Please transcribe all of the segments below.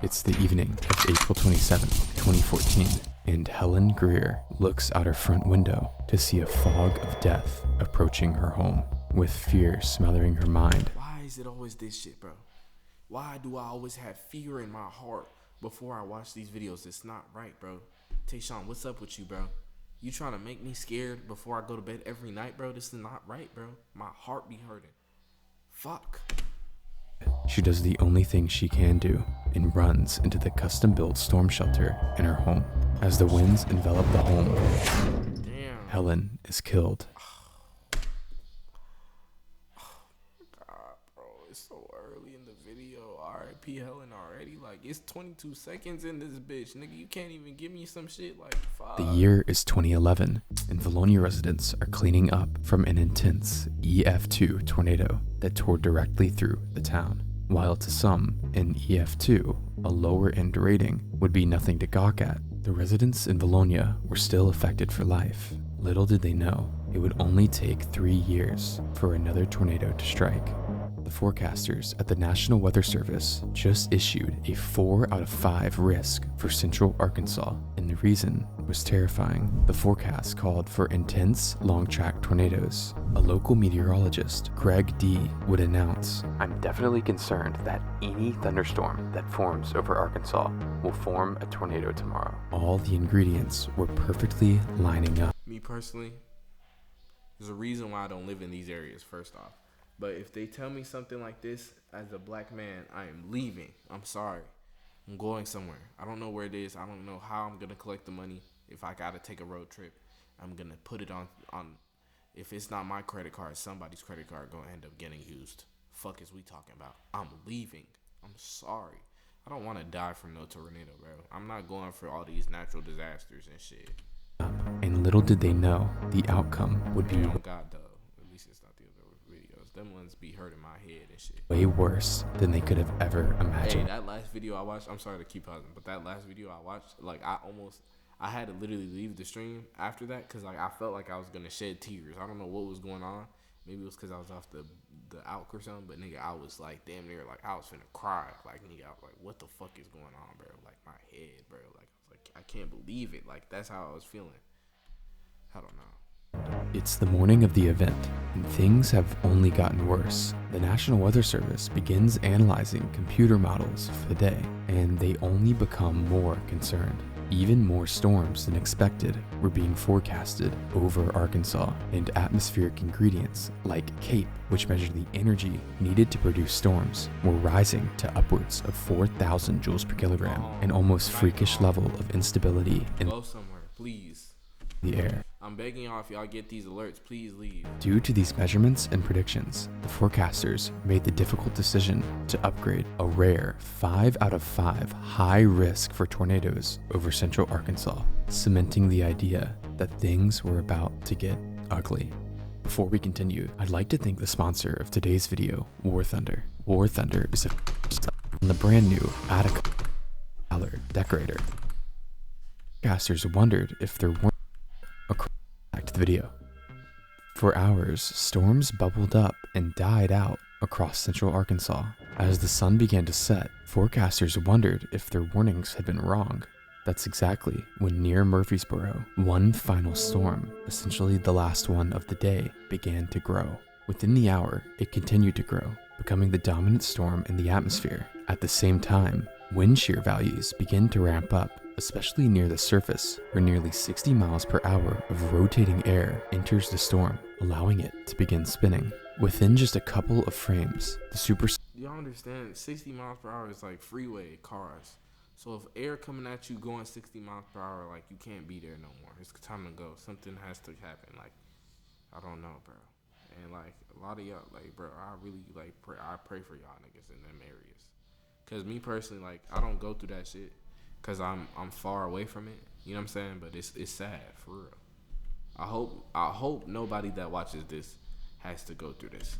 It's the evening of April 27, 2014, and Helen Greer looks out her front window to see a fog of death approaching her home, with fear smothering her mind. Why is it always this shit, bro? Why do I always have fear in my heart before I watch these videos? It's not right, bro. Tayshawn, what's up with you, bro? You trying to make me scared before I go to bed every night, bro? This is not right, bro. My heart be hurting. Fuck. She does the only thing she can do and runs into the custom-built storm shelter in her home. As the winds envelop the home, Damn. Helen is killed. God, bro, it's so early in the video. R.I.P. Helen already. Like, it's 22 seconds in this bitch, nigga. You can't even give me some shit. Like, fuck. The year is 2011, and Vilonia residents are cleaning up from an intense EF2 tornado that tore directly through the town. While to some, an EF2, a lower end rating, would be nothing to gawk at, the residents in Vilonia were still affected for life. Little did they know, it would only take 3 years for another tornado to strike. The forecasters at the National Weather Service just issued a 4 out of 5 risk for central Arkansas, and the reason was terrifying. The forecast called for intense long-track tornadoes. A local meteorologist, Greg D., would announce, "I'm definitely concerned that any thunderstorm that forms over Arkansas will form a tornado tomorrow." All the ingredients were perfectly lining up. Me personally, there's a reason why I don't live in these areas, first off. But if they tell me something like this, as a black man, I am leaving. I'm sorry. I'm going somewhere. I don't know where it is. I don't know how I'm going to collect the money. If I got to take a road trip, I'm going to put it on. If it's not my credit card, somebody's credit card going to end up getting used. Fuck is we talking about? I'm leaving. I'm sorry. I don't want to die from no tornado, bro. I'm not going for all these natural disasters and shit. And little did they know, the outcome would be Oh God, though. At least it's not the other videos. Them ones be hurting my head and shit. way worse than they could have ever Hey, imagined. that last video I watched, I'm sorry to keep pausing, but that last video I watched, like, I had to literally leave the stream after that because, like, I felt like I was going to shed tears. I don't know what was going on. Maybe it was because I was off the alk or something, but, nigga, I was, like, damn near, like, I was finna cry. Like, nigga, I was like, what the fuck is going on, bro? Like, my head, bro. Like, I was like, I can't believe it. Like, that's how I was feeling. I don't know. It's the morning of the event, and things have only gotten worse. The National Weather Service begins analyzing computer models for the day, and they only become more concerned. Even more storms than expected were being forecasted over Arkansas, and atmospheric ingredients like CAPE, which measure the energy needed to produce storms, were rising to upwards of 4,000 joules per kilogram, an almost freakish level of instability in Go somewhere, please. the air. I'm begging y'all, if y'all get these alerts, please leave. Due to these measurements and predictions, the forecasters made the difficult decision to upgrade a rare 5 out of 5 high risk for tornadoes over central Arkansas, cementing the idea that things were about to get ugly. Before we continue, I'd like to thank the sponsor of today's video, War Thunder. War Thunder is the brand new Attica color decorator. Forecasters wondered if there weren't back to the video. For hours, storms bubbled up and died out across central Arkansas. As the sun began to set, forecasters wondered if their warnings had been wrong. That's exactly when near Murfreesboro, one final storm, essentially the last one of the day, began to grow. Within the hour, it continued to grow, becoming the dominant storm in the atmosphere. At the same time, wind shear values began to ramp up, especially near the surface, where nearly 60 miles per hour of rotating air enters the storm, allowing it to begin spinning. Within just a couple of frames, the super... Y'all understand, 60 miles per hour is like freeway cars. So if air coming at you going 60 miles per hour, like, you can't be there no more. It's time to go. Something has to happen. Like, I don't know, bro. And, like, a lot of y'all, like, bro, I really, like, I pray for y'all niggas in them areas. Because me personally, like, I don't go through that shit. Because I'm far away from it. You know what I'm saying? But it's sad, for real. I hope nobody that watches this has to go through this.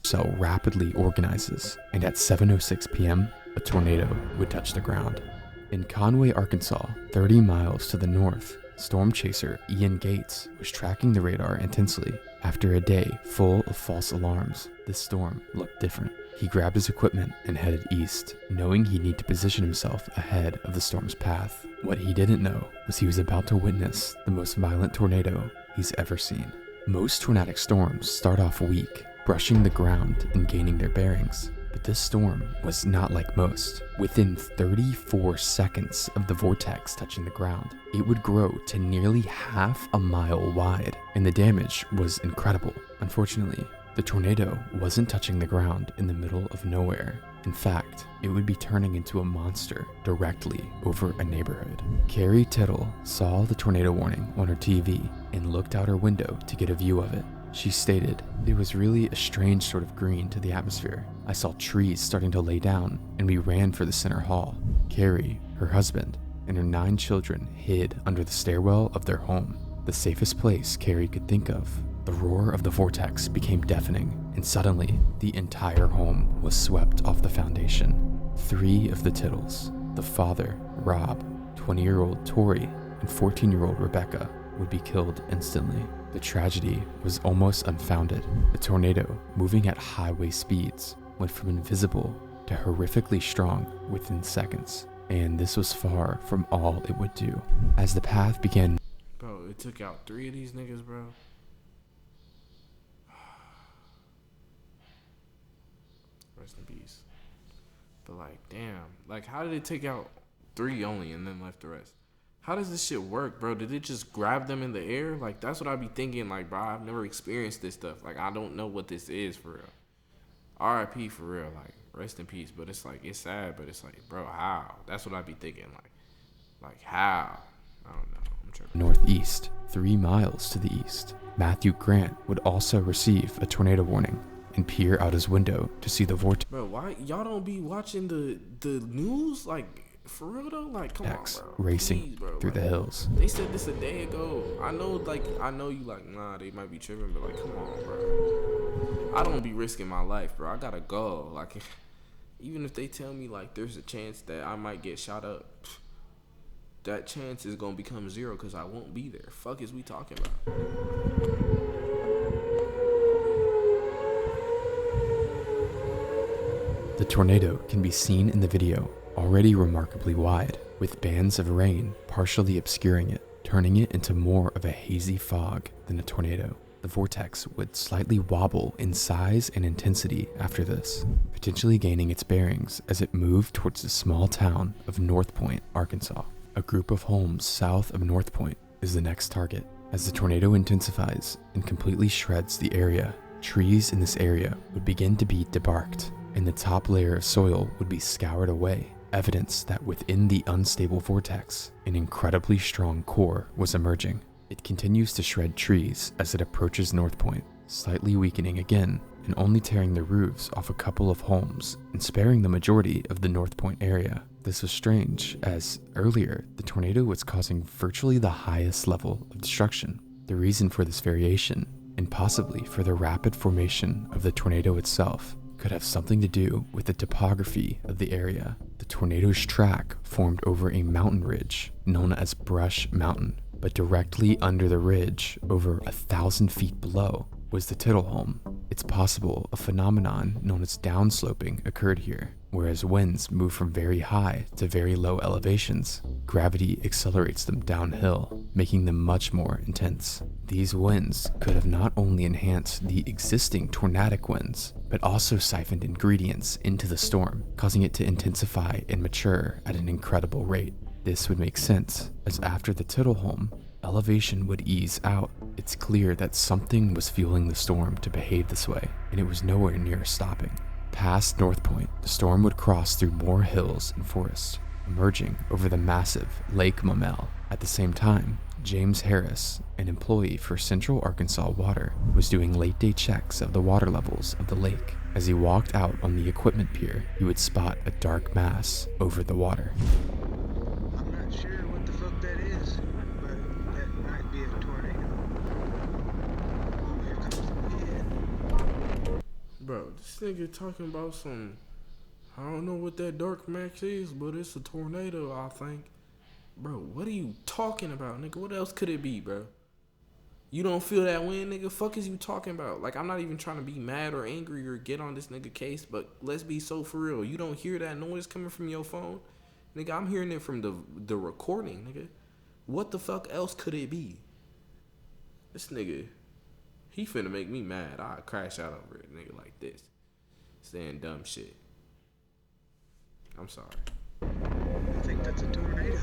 cell rapidly organizes, and at 7:06 p.m., a tornado would touch the ground. In Conway, Arkansas, 30 miles to the north, storm chaser Ian Gates was tracking the radar intensely. After a day full of false alarms, this storm looked different. He grabbed his equipment and headed east, knowing he'd need to position himself ahead of the storm's path. What he didn't know was he was about to witness the most violent tornado he's ever seen. Most tornadic storms start off weak, brushing the ground and gaining their bearings. But this storm was not like most. Within 34 seconds of the vortex touching the ground, it would grow to nearly half a mile wide, and the damage was incredible. Unfortunately, the tornado wasn't touching the ground in the middle of nowhere. In fact, it would be turning into a monster directly over a neighborhood. Carrie Tittle saw the tornado warning on her TV and looked out her window to get a view of it. She stated, "It was really a strange sort of green to the atmosphere. I saw trees starting to lay down, and we ran for the center hall." Carrie, her husband, and her 9 children hid under the stairwell of their home, the safest place Carrie could think of. The roar of the vortex became deafening, and suddenly, the entire home was swept off the foundation. 3 of the Tittles, the father, Rob, 20-year-old Tori, and 14-year-old Rebecca, would be killed instantly. The tragedy was almost unfounded. The tornado, moving at highway speeds, went from invisible to horrifically strong within seconds. And this was far from all it would do. As the path began... Bro, it took out 3 of these niggas, bro. Rest in peace. But like, damn. Like, how did it take out 3 only and then left the rest? How does this shit work, bro? Did it just grab them in the air? Like, that's what I be thinking. Like, bro, I've never experienced this stuff. Like, I don't know what this is for real. R.I.P. for real. Like, rest in peace. But it's like, it's sad. But it's like, bro, how? That's what I be thinking. Like how? I don't know. I'm tripping. Northeast, 3 miles to the east, Matthew Grant would also receive a tornado warning and peer out his window to see the vortex. Bro, why y'all don't be watching the news? Like, for real though? Like, come on, bro. Racing Please, bro. through Like, the hills. They said this a day ago. I know you like, nah, they might be tripping, but like, come on, bro. I don't be risking my life, bro. I gotta go. Like, even if they tell me like there's a chance that I might get shot up, that chance is gonna become 0 because I won't be there. Fuck is we talking about? The tornado can be seen in the video, already remarkably wide, with bands of rain partially obscuring it, turning it into more of a hazy fog than a tornado. The vortex would slightly wobble in size and intensity after this, potentially gaining its bearings as it moved towards the small town of North Point, Arkansas. A group of homes south of North Point is the next target. As the tornado intensifies and completely shreds the area, trees in this area would begin to be debarked, and the top layer of soil would be scoured away, evidence that within the unstable vortex, an incredibly strong core was emerging. It continues to shred trees as it approaches North Point, slightly weakening again and only tearing the roofs off a couple of homes and sparing the majority of the North Point area. This was strange, as earlier the tornado was causing virtually the highest level of destruction. The reason for this variation, and possibly for the rapid formation of the tornado itself, could have something to do with the topography of the area. The tornado's track formed over a mountain ridge known as Brush Mountain, but directly under the ridge, over 1,000 feet below, was the Tittle home. It's possible a phenomenon known as downsloping occurred here. Whereas winds move from very high to very low elevations, gravity accelerates them downhill, making them much more intense. These winds could have not only enhanced the existing tornadic winds, but also siphoned ingredients into the storm, causing it to intensify and mature at an incredible rate. This would make sense, as after the Tittle home, elevation would ease out. It's clear that something was fueling the storm to behave this way, and it was nowhere near stopping. Past North Point, the storm would cross through more hills and forests, emerging over the massive Lake Mamel. At the same time, James Harris, an employee for Central Arkansas Water, was doing late-day checks of the water levels of the lake. As he walked out on the equipment pier, he would spot a dark mass over the water. I'm not sure what the fuck that is, but that might be a tornado. Oh, here comes the wind. Bro, this nigga talking about some, I don't know what that dark max is, but it's a tornado, I think. Bro, what are you talking about, nigga? What else could it be, bro? You don't feel that wind, nigga? Fuck is you talking about? Like, I'm not even trying to be mad or angry or get on this nigga case, but let's be so for real. You don't hear that noise coming from your phone? Nigga, I'm hearing it from the recording, nigga. What the fuck else could it be? This nigga, he finna make me mad. I'll crash out over it, nigga, like this. Saying dumb shit. I'm sorry. I think that's a tornado.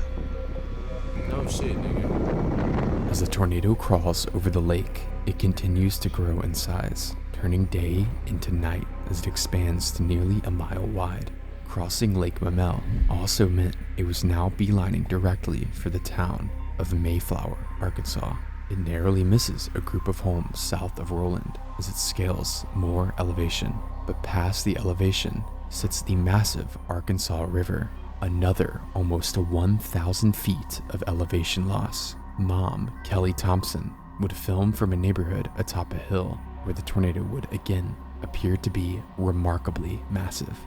No shit, nigga. As the tornado crawls over the lake, it continues to grow in size, turning day into night as it expands to nearly a mile wide. Crossing Lake Mamel also meant it was now beelining directly for the town of Mayflower, Arkansas. It narrowly misses a group of homes south of Roland as it scales more elevation, but past the elevation sits the massive Arkansas River, another almost 1,000 feet of elevation loss. Mom, Kelly Thompson, would film from a neighborhood atop a hill where the tornado would again appear to be remarkably massive.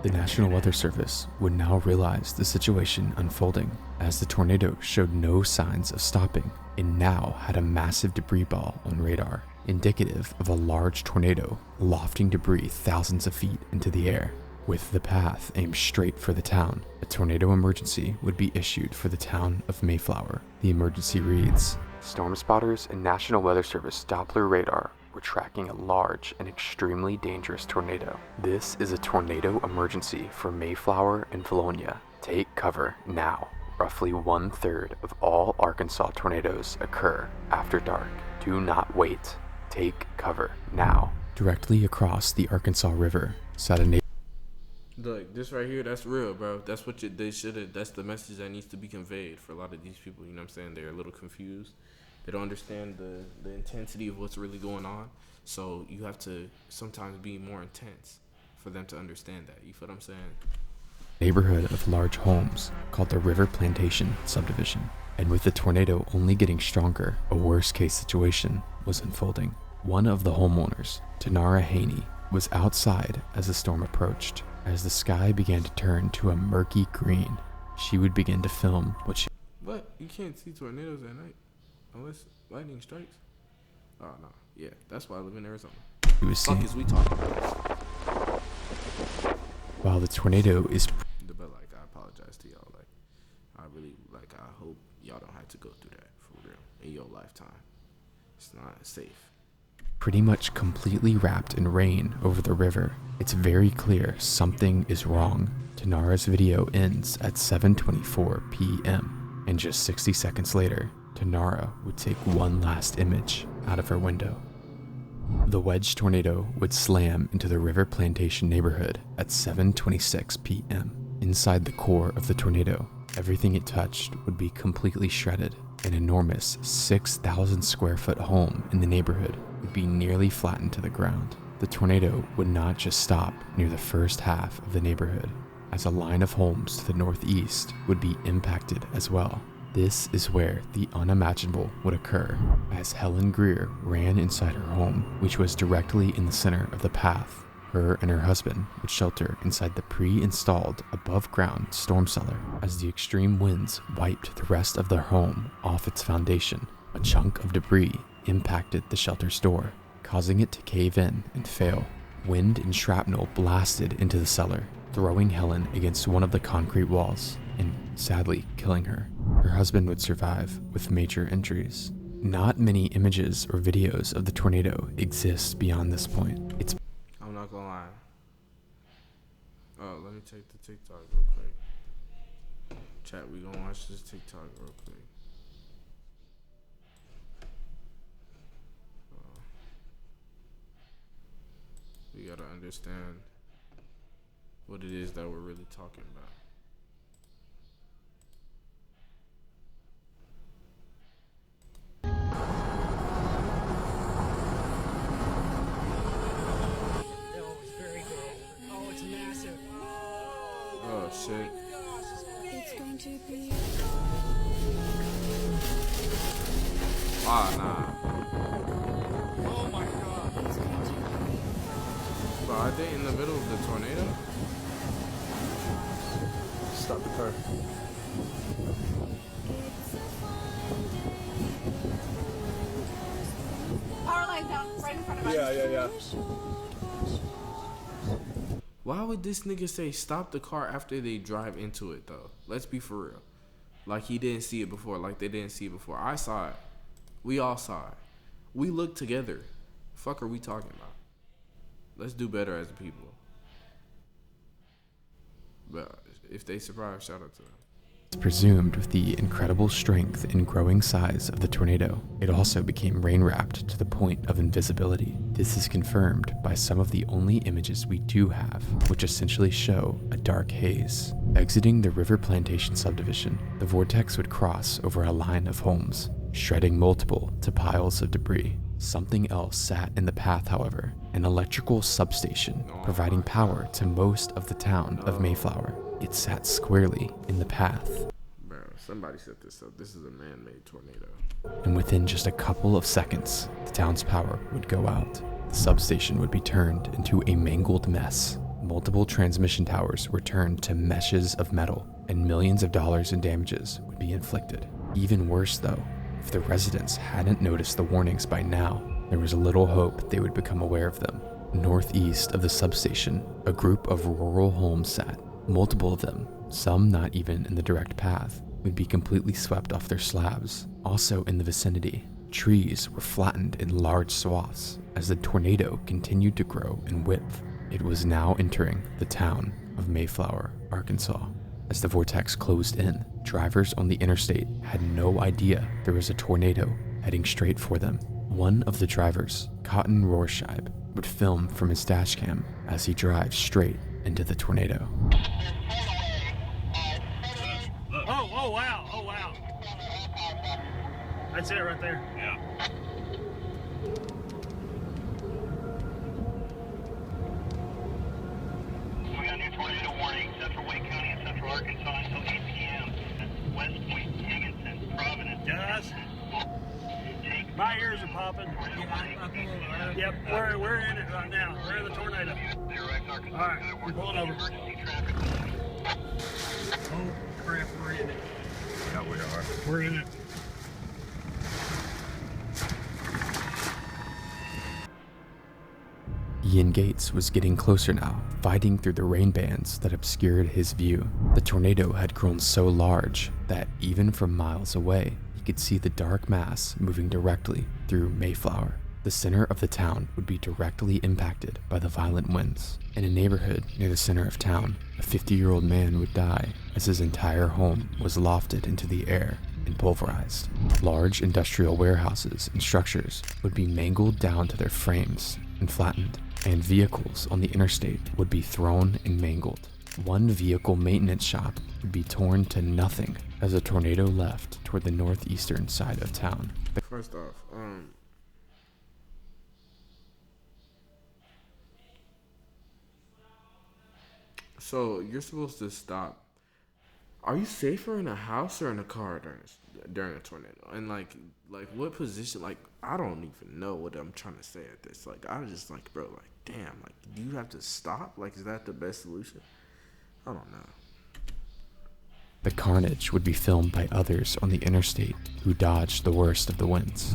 The National Weather Service would now realize the situation unfolding as the tornado showed no signs of stopping and now had a massive debris ball on radar, indicative of a large tornado lofting debris thousands of feet into the air. With the path aimed straight for the town, a tornado emergency would be issued for the town of Mayflower. The emergency reads, "Storm spotters and National Weather Service Doppler radar were tracking a large and extremely dangerous tornado. This is a tornado emergency for Mayflower and Vilonia. Take cover now. Roughly 1/3 of all Arkansas tornadoes occur after dark. Do not wait. Take cover now." Directly across the Arkansas River sat a Look, this right here, that's real, bro. That's what they should have. That's the message that needs to be conveyed for a lot of these people. You know what I'm saying? They're a little confused. They don't understand the intensity of what's really going on. So you have to sometimes be more intense for them to understand that. You feel what I'm saying? neighborhood of large homes called the River Plantation subdivision. And with the tornado only getting stronger, a worst-case situation was unfolding. One of the homeowners, Tanara Haney, was outside as the storm approached. As the sky began to turn to a murky green, she would begin to film what she... What? You can't see tornadoes at night unless lightning strikes? Oh, no. Yeah, that's why I live in Arizona. She was seeing. Fuck is we talking about? While the tornado is... But, like, I apologize to y'all. Like, I really, like, I hope y'all don't have to go through that for real in your lifetime. It's not safe. Pretty much completely wrapped in rain over the river, it's very clear something is wrong. Tanara's video ends at 7:24 p.m. and just 60 seconds later, Tanara would take one last image out of her window. The wedge tornado would slam into the River Plantation neighborhood at 7:26 p.m. Inside the core of the tornado, everything it touched would be completely shredded. An enormous 6,000 square foot home in the neighborhood would be nearly flattened to the ground. The tornado would not just stop near the first half of the neighborhood, as a line of homes to the northeast would be impacted as well. This is where the unimaginable would occur, as Helen Greer ran inside her home, which was directly in the center of the path. Her and her husband would shelter inside the pre-installed above-ground storm cellar. As the extreme winds wiped the rest of their home off its foundation, a chunk of debris impacted the shelter's door, causing it to cave in and fail. Wind and shrapnel blasted into the cellar, throwing Helen against one of the concrete walls and sadly killing her. Her husband would survive with major injuries. Not many images or videos of the tornado exist beyond this point. It's I'm not gonna lie. Oh, let me take the TikTok real quick. Chat, we gonna watch this TikTok real quick. We gotta understand what it is that we're really talking about. Oh shit. It's going to be. Ah, nah. Oh my god. It's going to be. Bro, are they in the middle of the tornado? Stop the car. Power line down right in front of us. Yeah. Why would this nigga say stop the car after they drive into it though? Let's be for real. Like he didn't see it before. Like they didn't see it before. I saw it. We all saw it. We looked together. Fuck are we talking about? Let's do better as a people. But if they survive, shout out to them. It's presumed with the incredible strength and growing size of the tornado, it also became rain-wrapped to the point of invisibility. This is confirmed by some of the only images we do have, which essentially show a dark haze. Exiting the River Plantation subdivision, the vortex would cross over a line of homes, shredding multiple to piles of debris. Something else sat in the path, however, an electrical substation providing power to most of the town of Mayflower. It sat squarely in the path. Bro, somebody set this up. This is a man-made tornado. And within just a couple of seconds, the town's power would go out. The substation would be turned into a mangled mess. Multiple transmission towers were turned to meshes of metal, and millions of dollars in damages would be inflicted. Even worse though, if the residents hadn't noticed the warnings by now, there was little hope they would become aware of them. Northeast of the substation, a group of rural homes sat. Multiple of them, some not even in the direct path, would be completely swept off their slabs. Also in the vicinity, trees were flattened in large swaths as the tornado continued to grow in width. It was now entering the town of Mayflower, Arkansas. As the vortex closed in, drivers on the interstate had no idea there was a tornado heading straight for them. One of the drivers, Cotton Rorschach, would film from his dash cam as he drives straight into the tornado. Oh wow. That's it right there. Yeah. We got a new tornado warning, Central Wake County and Central Arkansas until 8 p.m. West Point, Higginson, Providence. Yes. My ears are popping. Yep, we're in it right now. We're in the tornado. All right, we're pulling over. Oh crap, we're in it. Yeah, we are. We're in it. Ian Gates was getting closer now, fighting through the rain bands that obscured his view. The tornado had grown so large that even from miles away, he could see the dark mass moving directly through Mayflower. The center of the town would be directly impacted by the violent winds. In a neighborhood near the center of town, a 50-year-old man would die as his entire home was lofted into the air and pulverized. Large industrial warehouses and structures would be mangled down to their frames and flattened, and vehicles on the interstate would be thrown and mangled. One vehicle maintenance shop would be torn to nothing as a tornado left toward the northeastern side of town. First off, so you're supposed to stop. Are you safer in a house or in a car during a tornado? And like what position? Like I don't even know what I'm trying to say at this. Like I was just like, bro, like damn, like do you have to stop? Like is that the best solution? I don't know. The carnage would be filmed by others on the interstate who dodged the worst of the winds.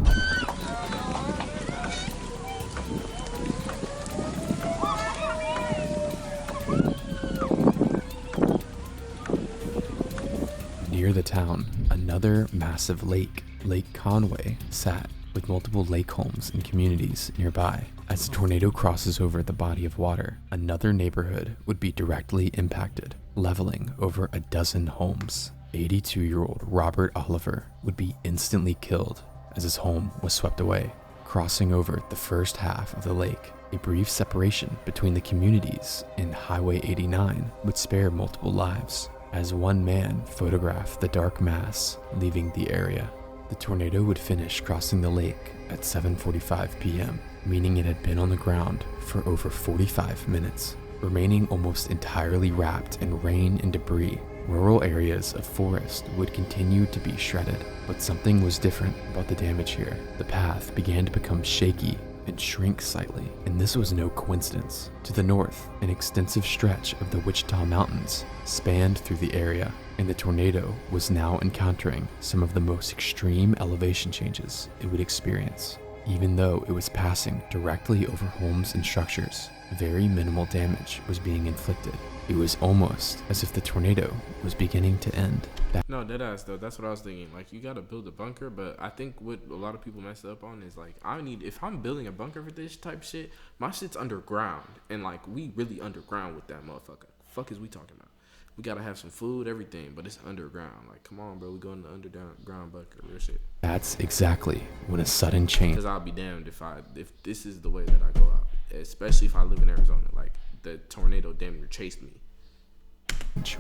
Near the town, another massive lake, Lake Conway, sat with multiple lake homes and communities nearby. As the tornado crosses over the body of water, another neighborhood would be directly impacted, leveling over a dozen homes. 82-year-old Robert Oliver would be instantly killed as his home was swept away, crossing over the first half of the lake. A brief separation between the communities in Highway 89 would spare multiple lives, as one man photographed the dark mass leaving the area. The tornado would finish crossing the lake at 7:45 p.m., meaning it had been on the ground for over 45 minutes, remaining almost entirely wrapped in rain and debris. Rural areas of forest would continue to be shredded, but something was different about the damage here. The path began to become shaky and shrink slightly, and this was no coincidence. To the north, an extensive stretch of the Wichita Mountains spanned through the area, and the tornado was now encountering some of the most extreme elevation changes it would experience. Even though it was passing directly over homes and structures, very minimal damage was being inflicted. It was almost as if the tornado was beginning to end. No, deadass though. That's what I was thinking. Like, you gotta build a bunker, but I think what a lot of people mess up on is like, if I'm building a bunker for this type shit, my shit's underground, and like we really underground with that motherfucker. Fuck is we talking about? We gotta have some food, everything, but it's underground. Like, come on, bro, we go in the underground bunker, real shit. That's exactly when a sudden change. Because I'll be damned if this is the way that I go out, especially if I live in Arizona. Like, the tornado damn near chased me.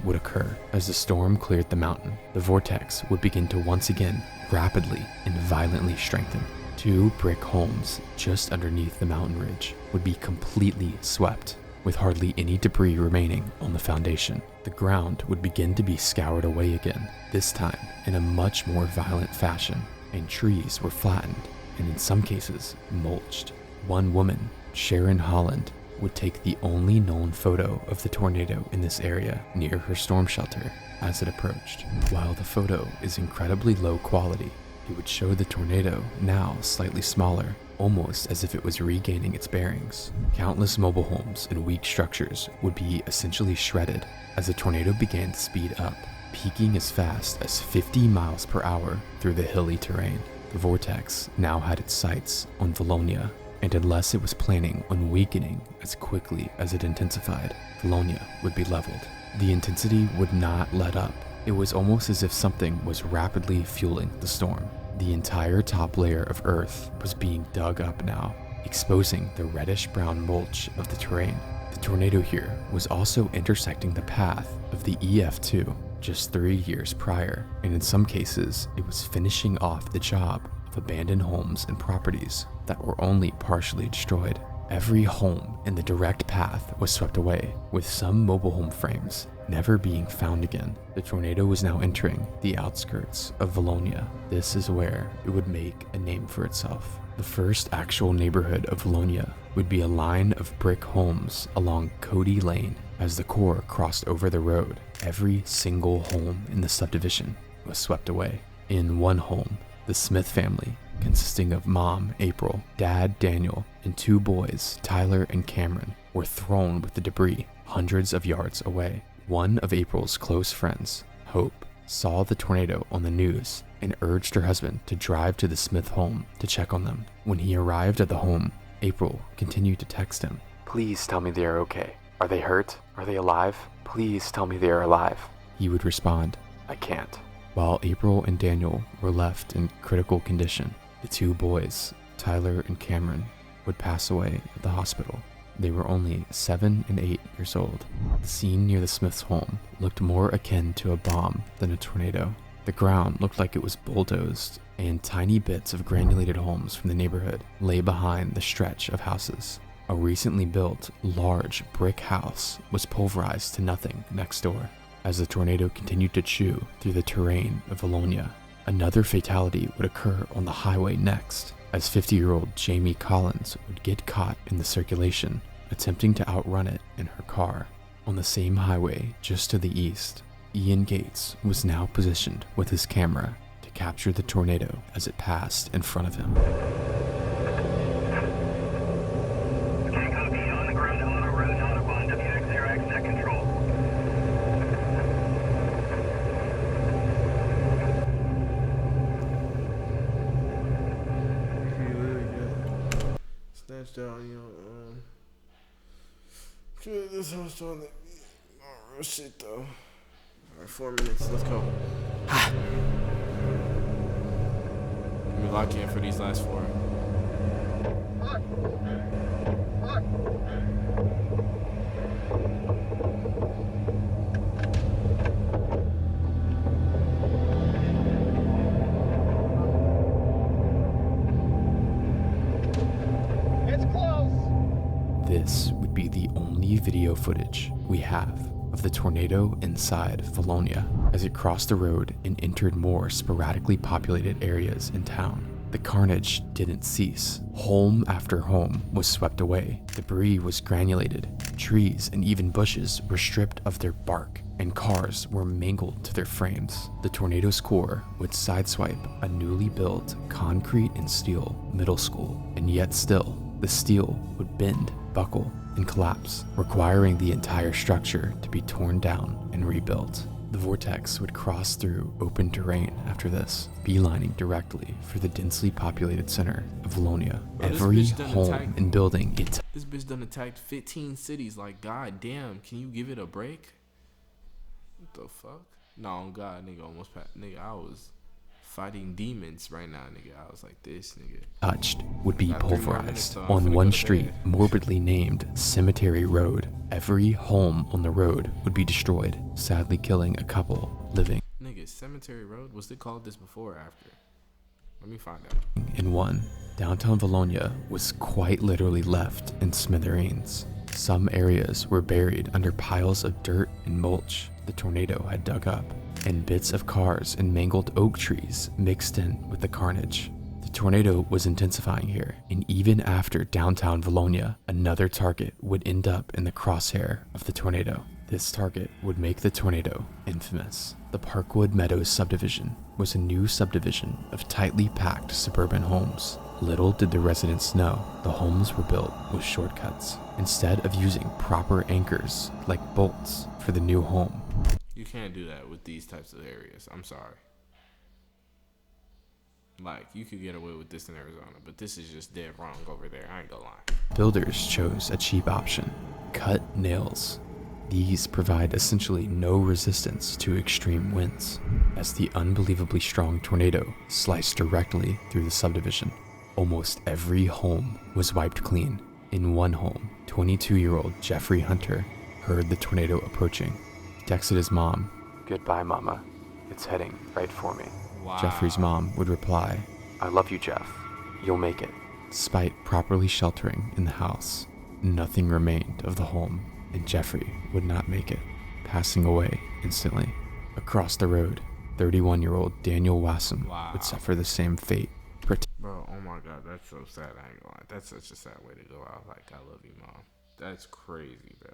Would occur as the storm cleared the mountain. The vortex would begin to once again rapidly and violently strengthen. 2 brick homes just underneath the mountain ridge would be completely swept, with hardly any debris remaining on the foundation. The ground would begin to be scoured away again, this time in a much more violent fashion, and trees were flattened and in some cases mulched. One woman, Sharon Holland, would take the only known photo of the tornado in this area near her storm shelter as it approached. While the photo is incredibly low quality, it would show the tornado now slightly smaller, almost as if it was regaining its bearings. Countless mobile homes and weak structures would be essentially shredded as the tornado began to speed up, peaking as fast as 50 miles per hour through the hilly terrain. The vortex now had its sights on Vilonia, and unless it was planning on weakening as quickly as it intensified, Vilonia would be leveled. The intensity would not let up. It was almost as if something was rapidly fueling the storm. The entire top layer of earth was being dug up now, exposing the reddish-brown mulch of the terrain. The tornado here was also intersecting the path of the EF2 just 3 years prior, and in some cases, it was finishing off the job of abandoned homes and properties that were only partially destroyed. Every home in the direct path was swept away, with some mobile home frames never being found again. The tornado was now entering the outskirts of Vilonia. This is where it would make a name for itself. The first actual neighborhood of Vilonia would be a line of brick homes along Cody Lane. As the core crossed over the road, every single home in the subdivision was swept away. In one home, the Smith family, consisting of Mom, April, Dad, Daniel, and 2 boys, Tyler and Cameron, were thrown with the debris hundreds of yards away. One of April's close friends, Hope, saw the tornado on the news and urged her husband to drive to the Smith home to check on them. When he arrived at the home, April continued to text him. "Please tell me they are okay. Are they hurt? Are they alive? Please tell me they are alive." He would respond, "I can't." While April and Daniel were left in critical condition, the 2 boys, Tyler and Cameron, would pass away at the hospital. They were only 7 and 8 years old. The scene near the Smiths' home looked more akin to a bomb than a tornado. The ground looked like it was bulldozed, and tiny bits of granulated homes from the neighborhood lay behind the stretch of houses. A recently built, large brick house was pulverized to nothing next door. As the tornado continued to chew through the terrain of Vilonia, another fatality would occur on the highway next, as 50-year-old Jamie Collins would get caught in the circulation, attempting to outrun it in her car. On the same highway just to the east, Ian Gates was now positioned with his camera to capture the tornado as it passed in front of him. Okay, copy. On the ground, Eleanor Road, Audubon, WX0X, net control. Snatched out, this house on the real shit though. Alright, 4 minutes, let's go. Let me lock in for these last 4. This would be the only video footage we have of the tornado inside Vilonia as it crossed the road and entered more sporadically populated areas in town. The carnage didn't cease. Home after home was swept away. Debris was granulated. Trees and even bushes were stripped of their bark, and cars were mangled to their frames. The tornado's core would sideswipe a newly built concrete and steel middle school, and yet still, the steel would bend, buckle, and collapse, requiring the entire structure to be torn down and rebuilt. The vortex would cross through open terrain after this, beelining directly for the densely populated center of Vilonia. Every home and building This bitch done attacked 15 cities. Like, god damn, can you give it a break? What the fuck? No, God, nigga, almost nigga, I was fighting demons right now, nigga. I was like, this nigga touched would be pulverized. On one street, morbidly named Cemetery Road, every home on the road would be destroyed, sadly killing a couple living. Nigga, Cemetery Road? Was it called this before or after? Let me find out. In one, downtown Vilonia was quite literally left in smithereens. Some areas were buried under piles of dirt and mulch the tornado had dug up, and bits of cars and mangled oak trees mixed in with the carnage. The tornado was intensifying here, and even after downtown Vilonia, another target would end up in the crosshair of the tornado. This target would make the tornado infamous. The Parkwood Meadows subdivision was a new subdivision of tightly packed suburban homes. Little did the residents know, the homes were built with shortcuts. Instead of using proper anchors like bolts for the new home. You can't do that with these types of areas. I'm sorry. Like, you could get away with this in Arizona, but this is just dead wrong over there. I ain't gonna lie. Builders chose a cheap option: cut nails. These provide essentially no resistance to extreme winds, as the unbelievably strong tornado sliced directly through the subdivision. Almost every home was wiped clean. In one home, 22-year-old Jeffrey Hunter heard the tornado approaching. He texted his mom, "Goodbye, Mama. It's heading right for me." Wow. Jeffrey's mom would reply, "I love you, Jeff. You'll make it." Despite properly sheltering in the house, nothing remained of the home, and Jeffrey would not make it, passing away instantly. Across the road, 31-year-old Daniel Wassam would suffer the same fate. Bro, oh my god, that's so sad. I ain't gonna lie. That's such a sad way to go out. Like, I love you, Mom. That's crazy, bro.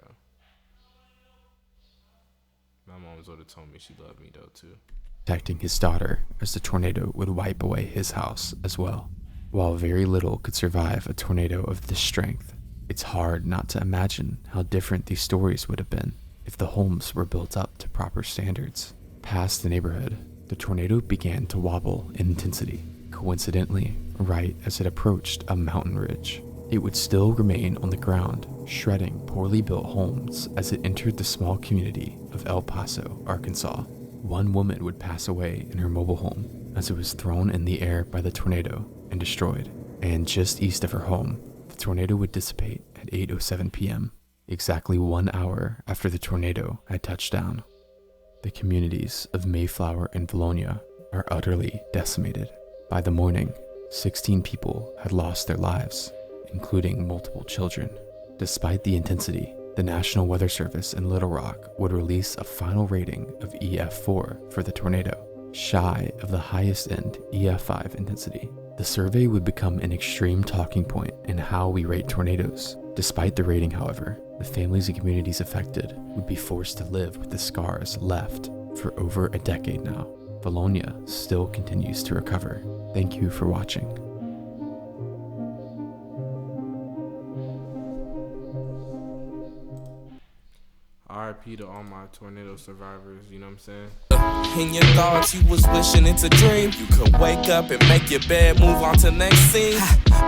My mom would have told me she loved me, though, too. Protecting his daughter, as the tornado would wipe away his house as well. While very little could survive a tornado of this strength, it's hard not to imagine how different these stories would have been if the homes were built up to proper standards. Past the neighborhood, the tornado began to wobble in intensity. Coincidentally, right as it approached a mountain ridge, it would still remain on the ground, shredding poorly built homes as it entered the small community of El Paso, Arkansas. One woman would pass away in her mobile home as it was thrown in the air by the tornado and destroyed. And just east of her home, the tornado would dissipate at 8:07 p.m., exactly 1 hour after the tornado had touched down. The communities of Mayflower and Vilonia are utterly decimated. By the morning, 16 people had lost their lives, including multiple children. Despite the intensity, the National Weather Service in Little Rock would release a final rating of EF4 for the tornado, shy of the highest end EF5 intensity. The survey would become an extreme talking point in how we rate tornadoes. Despite the rating, however, the families and communities affected would be forced to live with the scars left for over a decade now. Vilonia still continues to recover. Thank you for watching. RIP to all my tornado survivors, you know what I'm saying? In your thoughts, you was wishing it's a dream. You could wake up and make your bed, move on to next scene.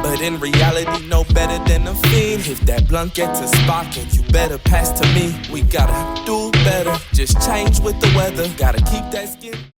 But in reality, no better than a fiend. If that blunt gets a spark, and you better pass to me. We gotta do better, just change with the weather. Gotta keep that skin.